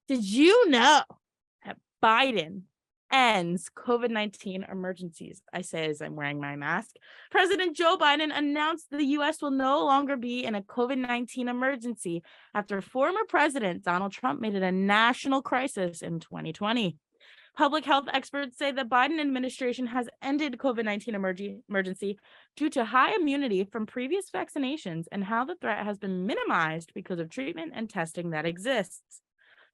Did you know that Biden ends COVID-19 emergencies? I say as I'm wearing my mask. President Joe Biden announced the U.S. will no longer be in a COVID-19 emergency after former President Donald Trump made it a national crisis in 2020. Public health experts say the Biden administration has ended COVID-19 emergency due to high immunity from previous vaccinations and how the threat has been minimized because of treatment and testing that exists.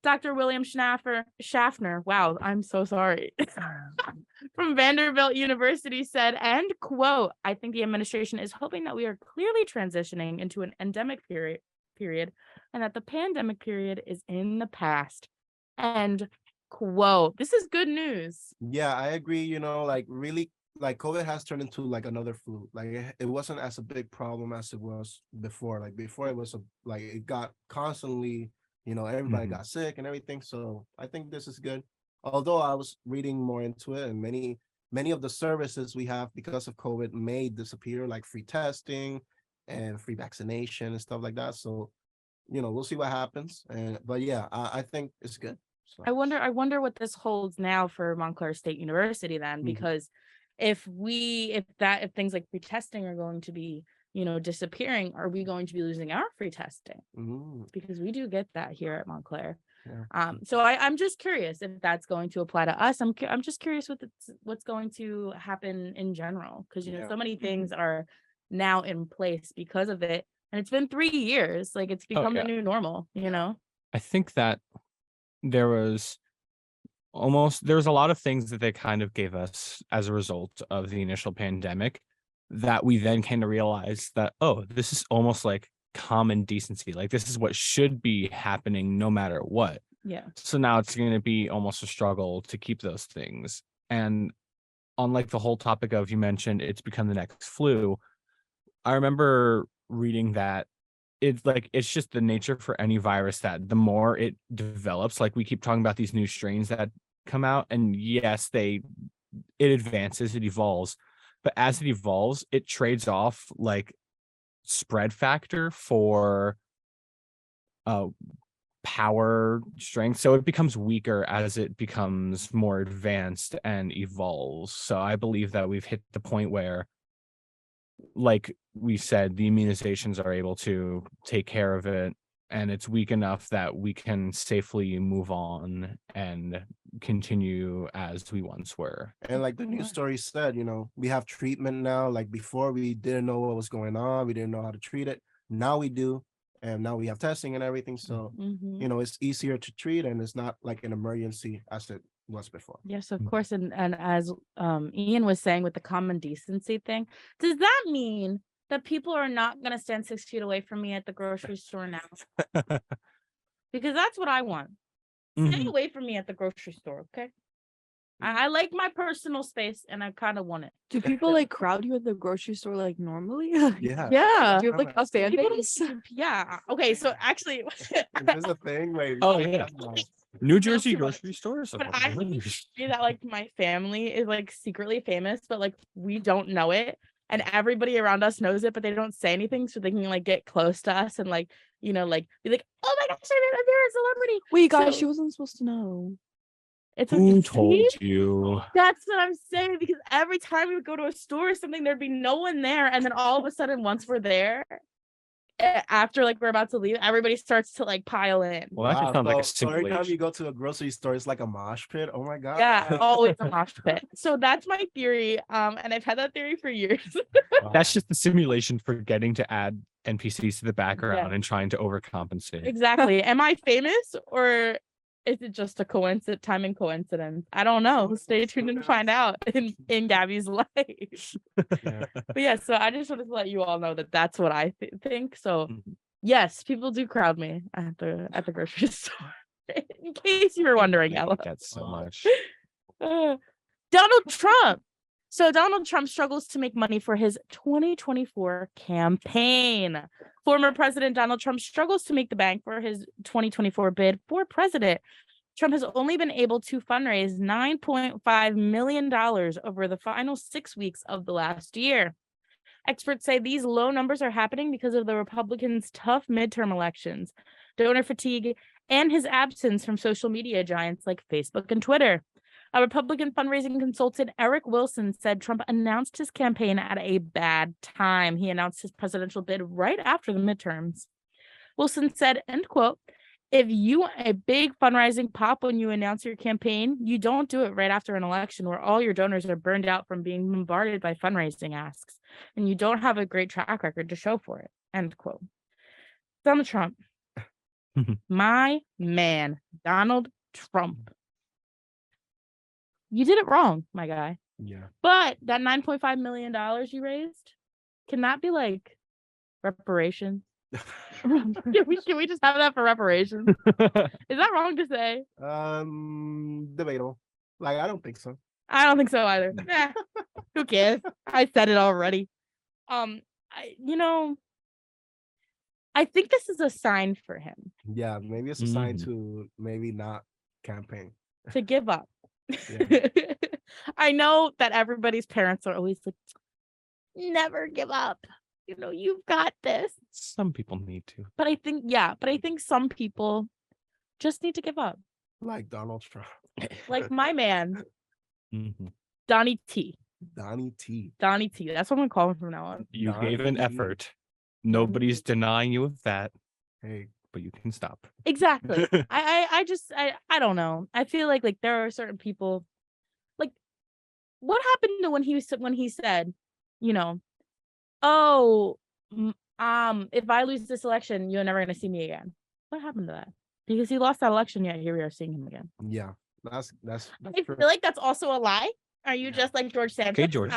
Dr. William Schaffner, wow, I'm so sorry, from Vanderbilt University said, and quote, I think the administration is hoping that we are clearly transitioning into an endemic period and that the pandemic period is in the past. And quote, this is good news. Yeah, I agree. Like really, like COVID has turned into like another flu. Like it wasn't as a big problem as it was before. Like before it was it got constantly, everybody got sick and everything. So I think this is good. Although I was reading more into it, and many of the services we have because of COVID may disappear, like free testing and free vaccination and stuff like that. So, we'll see what happens. But yeah, I think it's good. So. I wonder what this holds now for Montclair State University then, because if things like free testing are going to be, disappearing, are we going to be losing our free testing? Because we do get that here at Montclair. Yeah. So I'm just curious if that's going to apply to us. I'm just curious what's going to happen in general, because so many things are now in place because of it, and it's been 3 years. Like it's become the new normal. I think that there was a lot of things that they kind of gave us as a result of the initial pandemic that we then came to realize that, this is almost like common decency. Like this is what should be happening no matter what. Yeah. So now it's going to be almost a struggle to keep those things. And on like the whole topic of, you mentioned it's become the next flu. I remember reading that it's just the nature for any virus that the more it develops, like we keep talking about these new strains that come out, and yes, it advances, it evolves, but as it evolves, it trades off like spread factor for power strength. So it becomes weaker as it becomes more advanced and evolves. So I believe that we've hit the point where, like we said, the immunizations are able to take care of it, and it's weak enough that we can safely move on and continue as we once were. And like the news story said, we have treatment now. Like before, we didn't know what was going on. We didn't know how to treat it. Now we do. And now we have testing and everything. So, it's easier to treat, and it's not like an emergency as it was before. Yes, of course. And as Ian was saying with the common decency thing, does that mean that people are not going to stand 6 feet away from me at the grocery store now? Because that's what I want. Stay away from me at the grocery store, okay? I like my personal space, and I kind of want it. Do people like crowd you at the grocery store like normally? Yeah. Yeah. Do you have like a fan base? Yeah. Okay. So actually, there's a thing like New Jersey grocery stores. But I see that like my family is like secretly famous, but like we don't know it, and everybody around us knows it, but they don't say anything, so they can like get close to us and like be like, oh my gosh, they're a celebrity. Wait, guys, she wasn't supposed to know. It's Who told you? That's what I'm saying, because every time we would go to a store or something, there'd be no one there, and then all of a sudden, once we're there, after like we're about to leave, everybody starts to like pile in. Well, that just sounds like a simulation. Every time you go to a grocery store, it's like a mosh pit. Oh my god. Yeah, always a mosh pit. So that's my theory. And I've had that theory for years. That's just the simulation for getting to add NPCs to the background and trying to overcompensate. Exactly. Am I famous, or is it just a timing coincidence? I don't know. Stay tuned and find out in Gabby's life. But yeah, so I just wanted to let you all know that that's what I think. So yes, people do crowd me at the grocery store. In case you were wondering, Ella. That's so much. Donald Trump. So Donald Trump struggles to make money for his 2024 campaign. Former President Donald Trump struggles to make the bank for his 2024 bid for president. Trump has only been able to fundraise $9.5 million over the final 6 weeks of the last year. Experts say these low numbers are happening because of the Republicans' tough midterm elections, donor fatigue, and his absence from social media giants like Facebook and Twitter. A Republican fundraising consultant, Eric Wilson, said Trump announced his campaign at a bad time. He announced his presidential bid right after the midterms. Wilson said, end quote, if you want a big fundraising pop when you announce your campaign, you don't do it right after an election where all your donors are burned out from being bombarded by fundraising asks, and you don't have a great track record to show for it, end quote. Donald Trump. My man, Donald Trump. You did it wrong, my guy. Yeah. But that $9.5 million you raised, can that be like reparations? can we just have that for reparations? Is that wrong to say? Debatable. Like, I don't think so. I don't think so either. Who cares? I said it already. I think this is a sign for him Yeah, maybe it's a sign to maybe not campaign. to give up. Yeah. I know that everybody's parents are always like, never give up. You've got this. Some people need to. But I think some people just need to give up. Like Donald Trump. Like my man, Mhm. Donnie T. Donnie T. Donnie T. That's what I'm gonna call him from now on. You Donnie gave an T. effort. Nobody's denying you of that, Hey, but you can stop. Exactly. I don't know. I feel like there are certain people, like, what happened to when he said, oh, if I lose this election, you're never gonna see me again. What happened to that? Because he lost that election, yet here we are seeing him again. yeah, that's I true. feel like that's also a lie. Are you just like George Santos? Okay, George.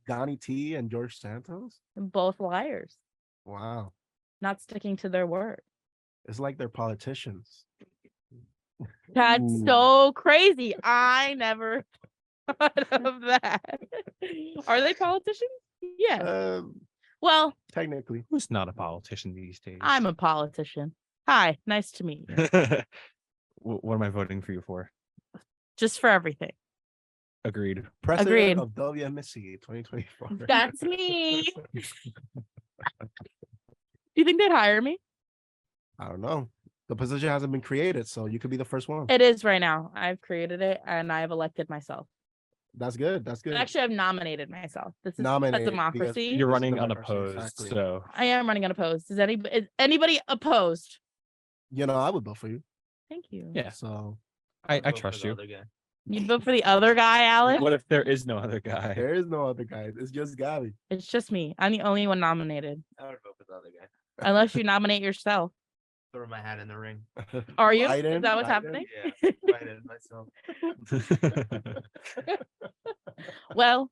Donnie T and George Santos. Both liars, Wow, not sticking to their word. it's like they're politicians. That's Ooh. so crazy. I never thought of that. Are they politicians? Yeah. Well, Technically. Who's not a politician these days? I'm a politician. Hi, nice to meet you. What am I voting for you for? Just for everything. Agreed. President Agreed. of WMSC 2024. That's me. Do you think they'd hire me? I don't know. The position hasn't been created, so you could be the first one. It is right now. I've created it and I've elected myself. That's good. That's good. Actually, I've nominated myself. This is Nominated a because democracy. You're This is running democracy, unopposed, exactly. so I am running unopposed. Is anybody opposed? I would vote for you. Thank you. yeah, So I trust you. You'd vote for the other guy, Alex? What if there is no other guy? there is no other guy. It's just Gabi. It's just me. I'm the only one nominated. I would vote for the other guy. Unless you nominate yourself. Throw my hat in the ring. Are you? Biden, Is that what's Biden. happening? Yeah, Biden myself. Well,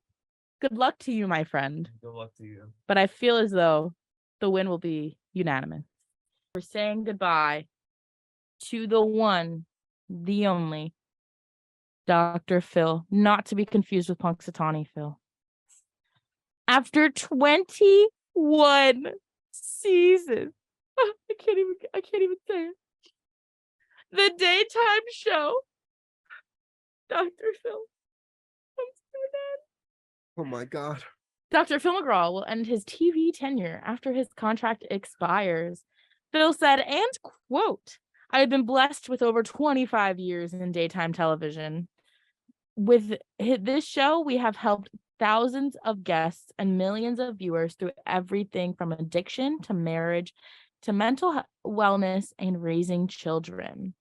good luck to you, my friend. Good luck to you. But I feel as though the win will be unanimous. We're saying goodbye to the one, the only, Dr. Phil, not to be confused with Punxsutawney Phil. After 21 seasons, I can't even say it. The daytime show, Dr. Phil comes to an end. Oh my God. Dr. Phil McGraw will end his TV tenure after his contract expires. Phil said, and quote, I have been blessed with over 25 years in daytime television. With this show, we have helped thousands of guests and millions of viewers through everything from addiction to marriage to mental wellness and raising children.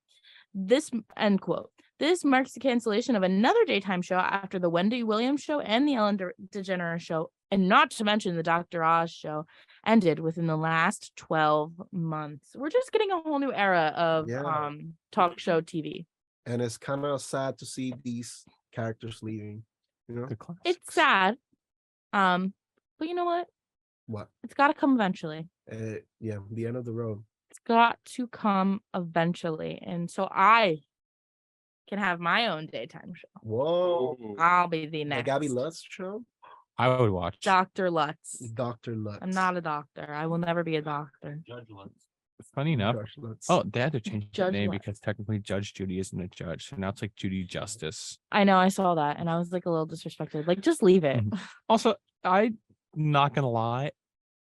This, end quote. This marks the cancellation of another daytime show after the Wendy Williams show and the Ellen DeGeneres show, and not to mention the Dr. Oz show, ended within the last 12 months. We're just getting a whole new era of Yeah. talk show TV. And it's kind of sad to see these characters leaving. The classics. It's sad. But you know what? What? It's got to come eventually. Yeah, the end of the road. It's got to come eventually. And so I can have my own daytime show. Whoa. I'll be the The next. Gabi Lutz show? I would watch. Dr. Lutz. Dr. Lutz. I'm not a doctor. I will never be a doctor. Judge Lutz. Funny enough. Josh Lutz. Oh, they had to change the Judge name Lutz. because technically Judge Judy isn't a judge. So now it's like Judy Justice. I know, I saw that and I was like a little disrespected. Like, just leave it. Also, I'm not gonna lie.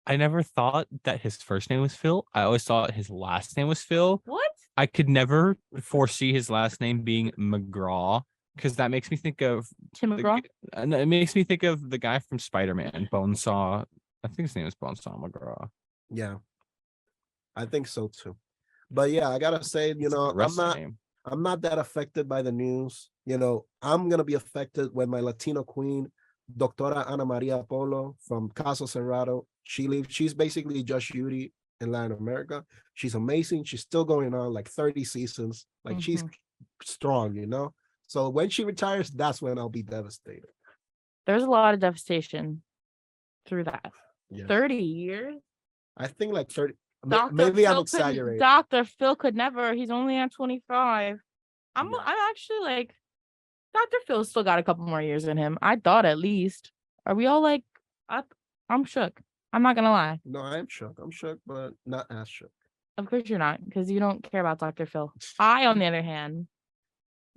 I never thought that his first name was Phil. I always thought his last name was Phil. What? I could never foresee his last name being McGraw because that makes me think of Tim the McGraw? and it makes me think of the guy from Spider-Man, Bonesaw. I think his name is Bonesaw McGraw. Yeah, I think so too. But yeah, I gotta say, The rest of the name. I'm not that affected by the news. I'm gonna be affected when my Latino queen, Doctora Ana Maria Polo from Caso Cerrado, she leaves. She's basically Judge Judy in Latin America. She's amazing. She's still going on like 30 seasons. Like she's strong. So when she retires, that's when I'll be devastated. There's a lot of devastation through that. Yeah. 30 years? I think like 30. Dr. Maybe I'm Phil exaggerating. Dr. Phil could never. He's only at 25. I'm actually like, Dr. Phil's still got a couple more years in him. I thought at least. Are we all like, I'm shook. I'm not gonna lie. No, I'm shook. I'm shook, but not as shook. Of course you're not, because you don't care about Dr. Phil. I, on the other hand,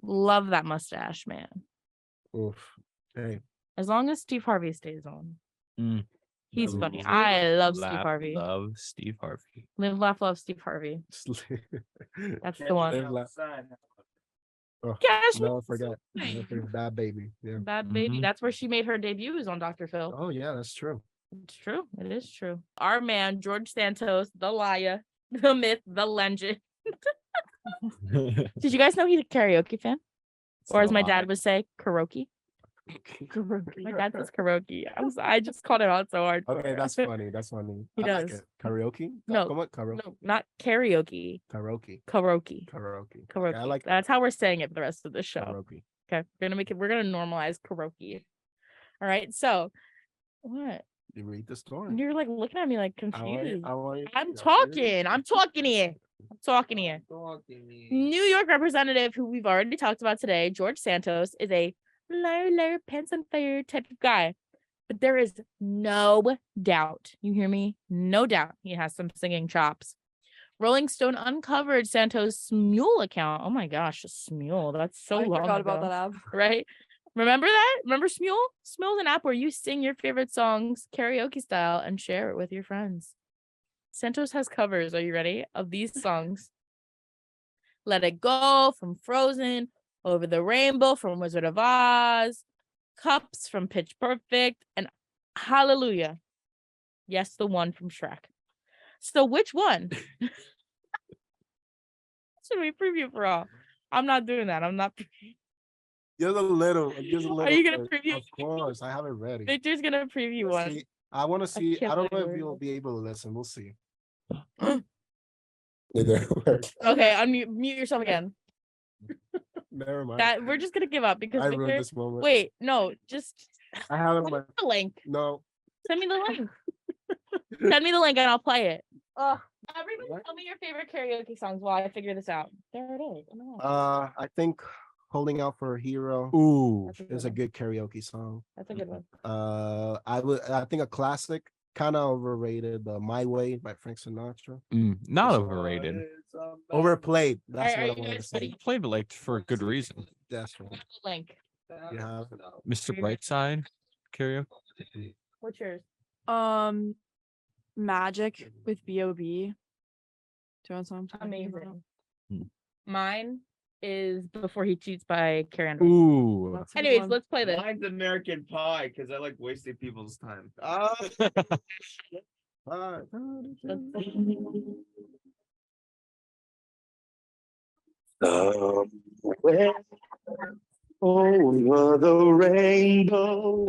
love that mustache, man. Oof. Hey. As long as Steve Harvey stays on. He's Love- funny. I love Steve Laugh, Harvey. Love Steve Harvey. Live, laugh, love Steve Harvey. That's the one. Live, laugh. Oh, Cash never forget. Never forget Bad Baby. Yeah. Bad Baby. Mhm. That's where she made her debut, is on Dr. Phil. Oh yeah, that's true. It's true. It is true. Our man, George Santos, the liar, the myth, the legend. Did you guys know he's a karaoke fan? Or as my dad would say, karaoke. My dad says karaoke. I just called it out so hard. for Okay, her. that's funny. That's funny. He I like does. it. Karaoke? No, Come on, karaoke. No, not karaoke. Karaoke. Karaoke. Karaoke. Karaoke. I like That's how we're saying it the rest of the show. karaoke. Okay. We're gonna normalize karaoke. All right. So what? You read the story. You're like looking at me like I want you- confused. I want you- I'm yeah, talking. I'm talking here. New York representative, who we've already talked about today, George Santos, is a liar, pants on fire type of guy. But there is no doubt, you hear me? No doubt he has some singing chops. Rolling Stone uncovered Santos' Smule account. Oh my gosh, Smule. That's so I long forgot ago, about that app. right? Remember that? Remember Smule? Smule's an app where you sing your favorite songs karaoke style and share it with your friends. Santos has covers, are you ready, of these songs? Let It Go from Frozen, Over the Rainbow from Wizard of Oz, Cups from Pitch Perfect, and Hallelujah. Yes, the one from Shrek. So which one should we preview for all? I'm not doing that. I'm not. Just a little. Just a little. Are you gonna bit. preview? Of course, I have it ready. Victor's gonna preview one. See, I want to see. can't I don't know believe if we're- you'll be able to listen. We'll see. Okay, mute yourself again. Never mind. That we're just gonna give up because I Victor. ruined this moment. Wait, no, just I have it on send my. me the link. No. Send me the link. Send me the link and I'll play it. Everybody, What? tell me your favorite karaoke songs while I figure this out. There it is. Oh my gosh. I think "Holding Out for a Hero" Ooh. That's a good is a one. good karaoke song. That's a good one. I think a classic, kind of overrated, "My Way" by Frank Sinatra. Not overrated. Overplayed. That's Are what I you wanted to guys say. ready? Played it like for a good reason. That's right. Link. You have Mr. Ready? Brightside karaoke. What's yours? Magic with B.O.B. Do you want some? Amazing. Hmm. Mine is Before He Cheats by Carrie Underwood. Ooh. That's a good Anyways, one. let's play this. Mine's American Pie because I like wasting people's time. Somewhere over the rainbow,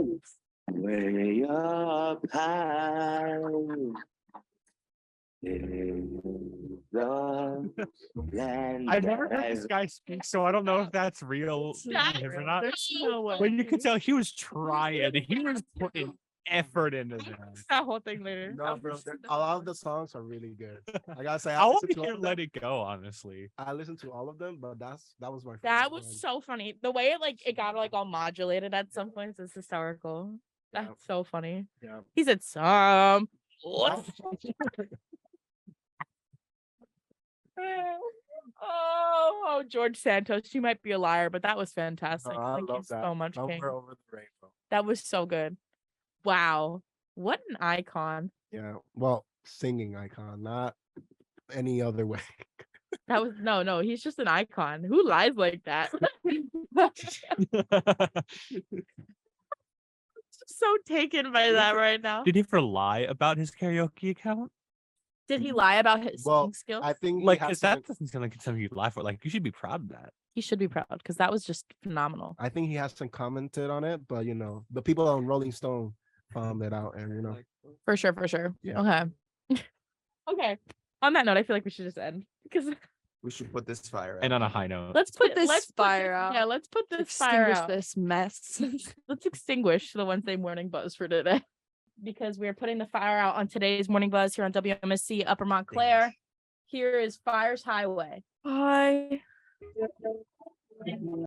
way up high. In the land I've never heard that this guy speak, so I don't know if that's real or not. There's no way. But you could tell he was trying. He was putting effort into that. That whole thing later. No, bro. A lot of the songs are really good. I gotta say, I want listened to all hear of them. Let It Go, honestly. I listened to all of them, but that was my. That favorite was one. so funny. The way it got like all modulated at some points is hysterical. That's so funny. Yeah. He said some. Oh, George Santos. You might be a liar, but that was fantastic. Oh, I Thank you love that. so much, King. Somewhere over the rainbow. That was so good. Wow. What an icon. Yeah. Well, singing icon, not any other way. That was no, he's just an icon. Who lies like that? So taken by that right now. Did he ever lie about his karaoke account? Did he lie about his Well, singing skills? I think he Like, has because that some- doesn't sound like something you'd lie for. Like, you should be proud of that. He should be proud because that was just phenomenal. I think he hasn't commented on it, but the people on Rolling Stone found it out, and For sure, for sure. Yeah. Okay. Okay. On that note, I feel like we should just end because We should put this fire out. And on a high note, let's put this fire this, out. Yeah, let's put this fire Extinguish out. this mess. Let's extinguish the Wednesday morning buzz for today because we're putting the fire out on today's morning buzz here on WMSC Upper Montclair. Here is Fire's Highway. Bye.